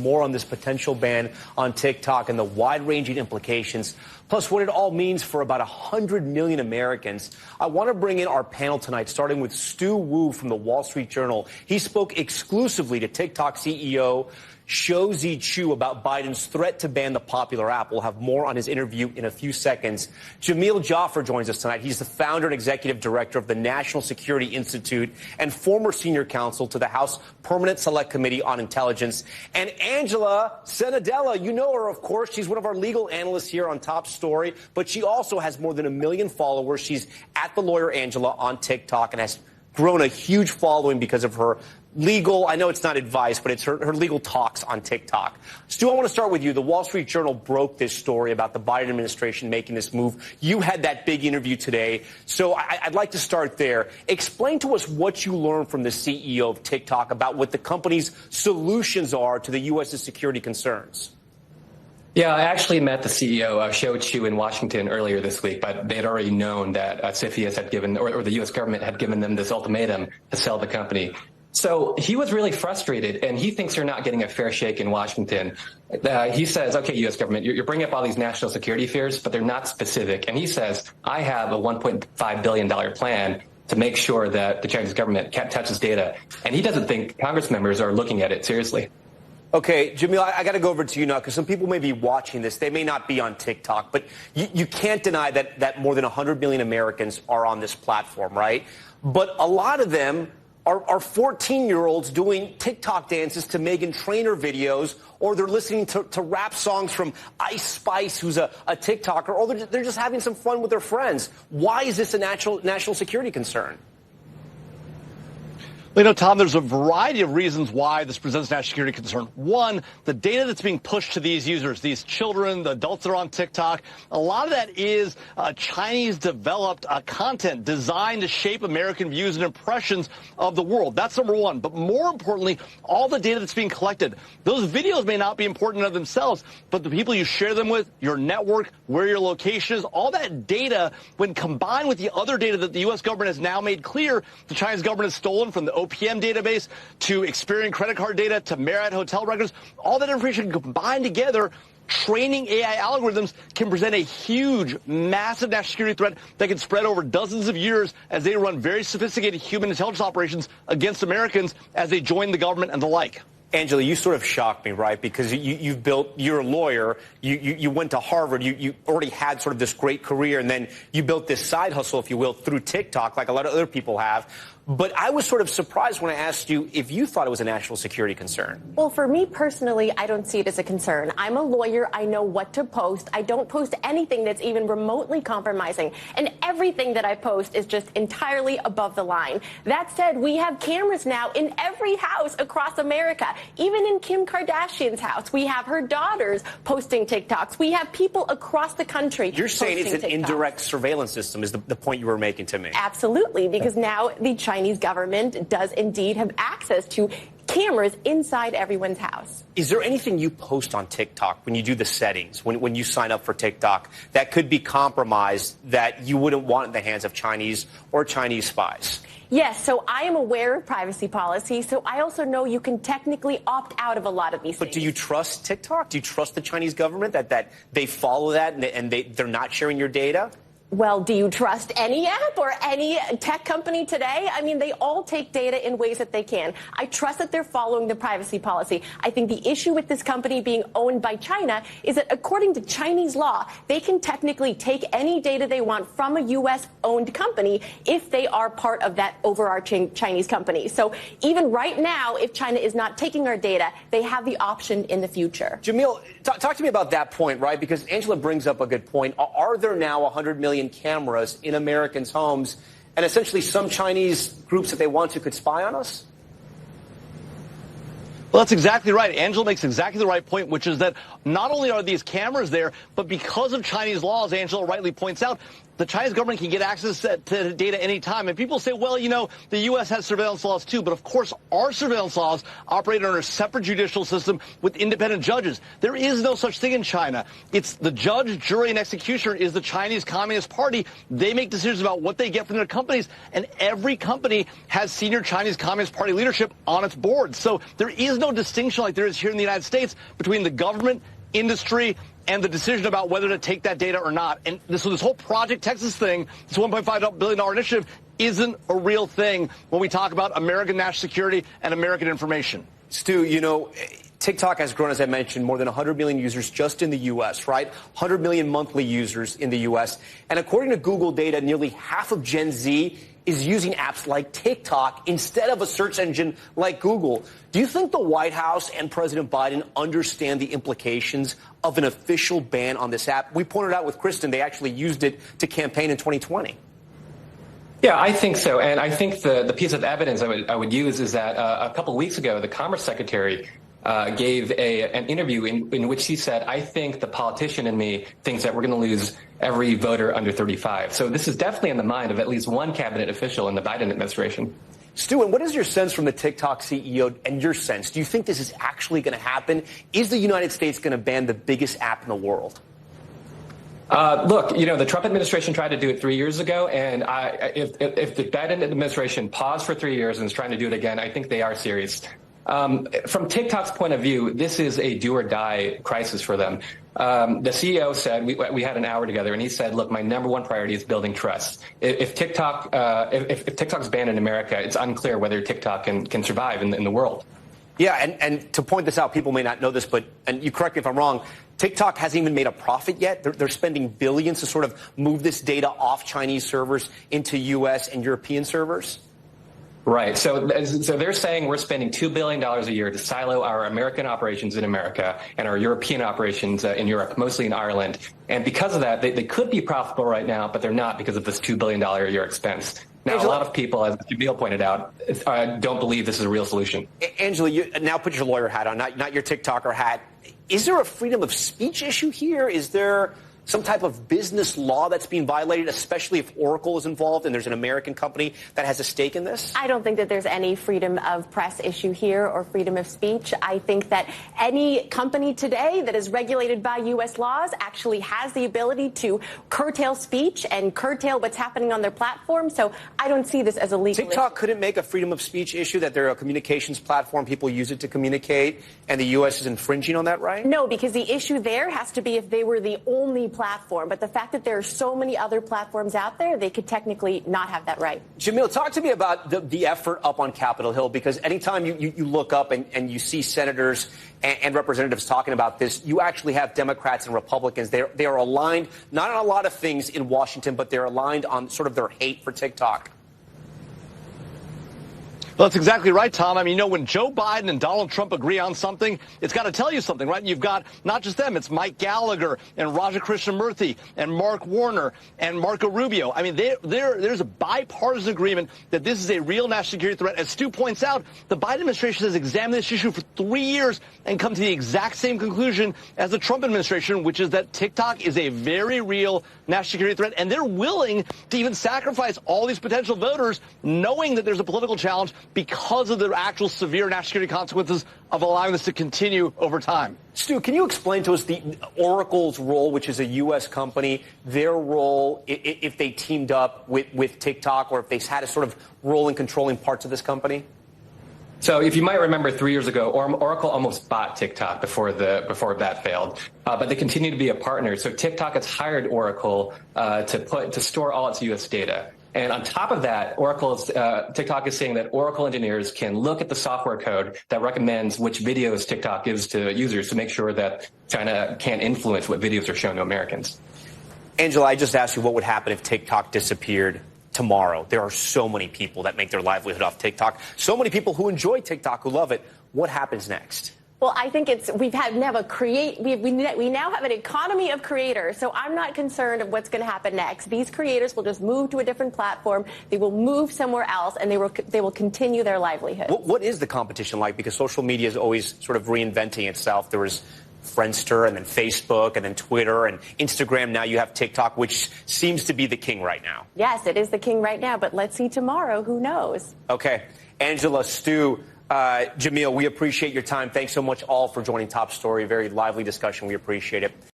More on this potential ban on TikTok and the wide-ranging implications, plus what it all means for about 100 million Americans. I want to bring in our panel tonight, starting with Stu Wu from the Wall Street Journal. He spoke exclusively to TikTok CEO Shou-Zi Chew about Biden's threat to ban the popular app. We'll have more on his interview in a few seconds. Jamil Jaffer joins us tonight. He's the founder and executive director of the National Security Institute and former senior counsel to the House Permanent Select Committee on Intelligence. And Angela Senadella, you know her, of course. She's one of our legal analysts here on Top Story, but she also has more than 1 million followers. She's at The Lawyer Angela on TikTok and has grown a huge following because of her legal, I know it's not advice, but it's her legal talks on TikTok. Stu, I want to start with you. The Wall Street Journal broke this story about the Biden administration making this move. You had that big interview today, so I'd like to start there. Explain to us what you learned from the CEO of TikTok about what the company's solutions are to the U.S.'s security concerns. Yeah, I actually met the CEO, Shou-Zi, in Washington earlier this week, but they had already known that CFIUS had given, or the U.S. government had given them this ultimatum to sell the company. So he was really frustrated, and he thinks they're not getting a fair shake in Washington. He says, okay, U.S. government, you're bringing up all these national security fears, but they're not specific. And he says, I have a $1.5 billion plan to make sure that the Chinese government can't touch his data. And he doesn't think Congress members are looking at it seriously. Okay, Jamil, I got to go over to you now because some people may be watching this. They may not be on TikTok, but you can't deny that more than 100 million Americans are on this platform, right? But a lot of them are 14-year-olds doing TikTok dances to Meghan Trainor videos, or they're listening to rap songs from Ice Spice, who's a TikToker, or they're just having some fun with their friends. Why is this a national security concern? You know, Tom, there's a variety of reasons why this presents national security concern. One, the data that's being pushed to these users, these children, the adults that are on TikTok, a lot of that is Chinese-developed content designed to shape American views and impressions of the world. That's number one. But more importantly, all the data that's being collected, those videos may not be important in themselves, but the people you share them with, your network, where your location is, all that data, when combined with the other data that the U.S. government has now made clear the Chinese government has stolen from the OPM database to Experian credit card data to Marriott hotel records, all that information combined together, training AI algorithms can present a huge, massive national security threat that can spread over dozens of years as they run very sophisticated human intelligence operations against Americans as they join the government and the like. Angela, you sort of shocked me, right? Because you're a lawyer, you went to Harvard, you already had sort of this great career, and then you built this side hustle, if you will, through TikTok, like a lot of other people have. But I was sort of surprised when I asked you if you thought it was a national security concern. Well, for me personally, I don't see it as a concern. I'm a lawyer. I know what to post. I don't post anything that's even remotely compromising. And everything that I post is just entirely above the line. That said, we have cameras now in every house across America. Even in Kim Kardashian's house, we have her daughters posting TikToks. We have people across the country. You're saying it's an indirect surveillance system is the point you were making to me. Absolutely, because now the Chinese government does indeed have access to cameras inside everyone's house. Is there anything you post on TikTok when you do the settings, when you sign up for TikTok, that could be compromised that you wouldn't want in the hands of Chinese or Chinese spies? Yes, so I am aware of privacy policy, so I also know you can technically opt out of a lot of these things. But do you trust TikTok? Do you trust the Chinese government that they follow that and they're not sharing your data? Well, do you trust any app or any tech company today? I mean, they all take data in ways that they can. I trust that they're following the privacy policy. I think the issue with this company being owned by China is that according to Chinese law, they can technically take any data they want from a U.S.-owned company if they are part of that overarching Chinese company. So even right now, if China is not taking our data, they have the option in the future. Jamil, talk to me about that point, right? Because Angela brings up a good point. Are there now 100 million cameras in Americans' homes, and essentially some Chinese groups that they want to could spy on us? Well, that's exactly right. Angela makes exactly the right point, which is that not only are these cameras there, but because of Chinese laws, Angela rightly points out, the Chinese government can get access to data anytime. And people say, well, the U.S. has surveillance laws too. But of course, our surveillance laws operate under a separate judicial system with independent judges. There is no such thing in China. It's the judge, jury, and executioner is the Chinese Communist Party. They make decisions about what they get from their companies. And every company has senior Chinese Communist Party leadership on its board. So there is no distinction like there is here in the United States between the government, industry, and the decision about whether to take that data or not. And this whole Project Texas thing, this $1.5 billion initiative, isn't a real thing when we talk about American national security and American information. Stu, TikTok has grown, as I mentioned, more than 100 million users just in the U.S., right? 100 million monthly users in the U.S. And according to Google data, nearly half of Gen Z is using apps like TikTok instead of a search engine like Google. Do you think the White House and President Biden understand the implications of an official ban on this app? We pointed out with Kristen, they actually used it to campaign in 2020. Yeah, I think so. And I think the piece of evidence I would use is that a couple of weeks ago, the Commerce Secretary gave an interview in which he said, I think the politician in me thinks that we're going to lose every voter under 35. So this is definitely in the mind of at least one cabinet official in the Biden administration. Stu, and what is your sense from the TikTok CEO and your sense? Do you think this is actually going to happen? Is the United States going to ban the biggest app in the world? Look, the Trump administration tried to do it 3 years ago, and if the Biden administration paused for 3 years and is trying to do it again, I think they are serious. From TikTok's point of view, this is a do or die crisis for them. The CEO said, we had an hour together, and he said, look, my number one priority is building trust. If TikTok's banned in America, it's unclear whether TikTok can survive in the world. Yeah, and to point this out, people may not know this, and you correct me if I'm wrong, TikTok hasn't even made a profit yet. They're spending billions to sort of move this data off Chinese servers into U.S. and European servers. Right. So they're saying we're spending $2 billion a year to silo our American operations in America and our European operations in Europe, mostly in Ireland. And because of that, they could be profitable right now, but they're not because of this $2 billion a year expense. Now, a lot of people, as Jamil pointed out, don't believe this is a real solution. Angela, you now put your lawyer hat on, not your TikToker hat. Is there a freedom of speech issue here? Is there some type of business law that's being violated, especially if Oracle is involved and there's an American company that has a stake in this? I don't think that there's any freedom of press issue here or freedom of speech. I think that any company today that is regulated by U.S. laws actually has the ability to curtail speech and curtail what's happening on their platform. So I don't see this as a legal TikTok issue. couldn't make a freedom of speech issue that they're a communications platform, people use it to communicate, and the U.S. is infringing on that right? No, because the issue there has to be if they were the only platform. But the fact that there are so many other platforms out there, they could technically not have that right. Jamil, talk to me about the effort up on Capitol Hill, because anytime you look up and you see senators and representatives talking about this, you actually have Democrats and Republicans. They are aligned, not on a lot of things in Washington, but they're aligned on sort of their hate for TikTok. Well, that's exactly right, Tom. I mean, when Joe Biden and Donald Trump agree on something, it's got to tell you something, right? You've got not just them, it's Mike Gallagher and Raja Krishnamurthy and Mark Warner and Marco Rubio. I mean, there's a bipartisan agreement that this is a real national security threat. As Stu points out, the Biden administration has examined this issue for 3 years and come to the exact same conclusion as the Trump administration, which is that TikTok is a very real national security threat. And they're willing to even sacrifice all these potential voters, knowing that there's a political challenge because of the actual severe national security consequences of allowing this to continue over time. Stu, can you explain to us the Oracle's role, which is a U.S. company, their role if they teamed up with TikTok, or if they had a sort of role in controlling parts of this company? So if you might remember 3 years ago, Oracle almost bought TikTok before that failed, but they continue to be a partner. So TikTok has hired Oracle to store all its U.S. data. And on top of that, TikTok is saying that Oracle engineers can look at the software code that recommends which videos TikTok gives to users to make sure that China can't influence what videos are shown to Americans. Angela, I just asked you what would happen if TikTok disappeared tomorrow. There are so many people that make their livelihood off TikTok, so many people who enjoy TikTok, who love it. What happens next? Well, I think we now have an economy of creators, so I'm not concerned of what's going to happen next. These creators will just move to a different platform. They will move somewhere else, and they will continue their livelihood. What is the competition like? Because social media is always sort of reinventing itself. There was Friendster and then Facebook and then Twitter and Instagram. Now you have TikTok, which seems to be the king right now. Yes, it is the king right now, but let's see tomorrow. Who knows? Okay. Angela, Stu, Jamil, we appreciate your time. Thanks so much all for joining Top Story. Very lively discussion. We appreciate it.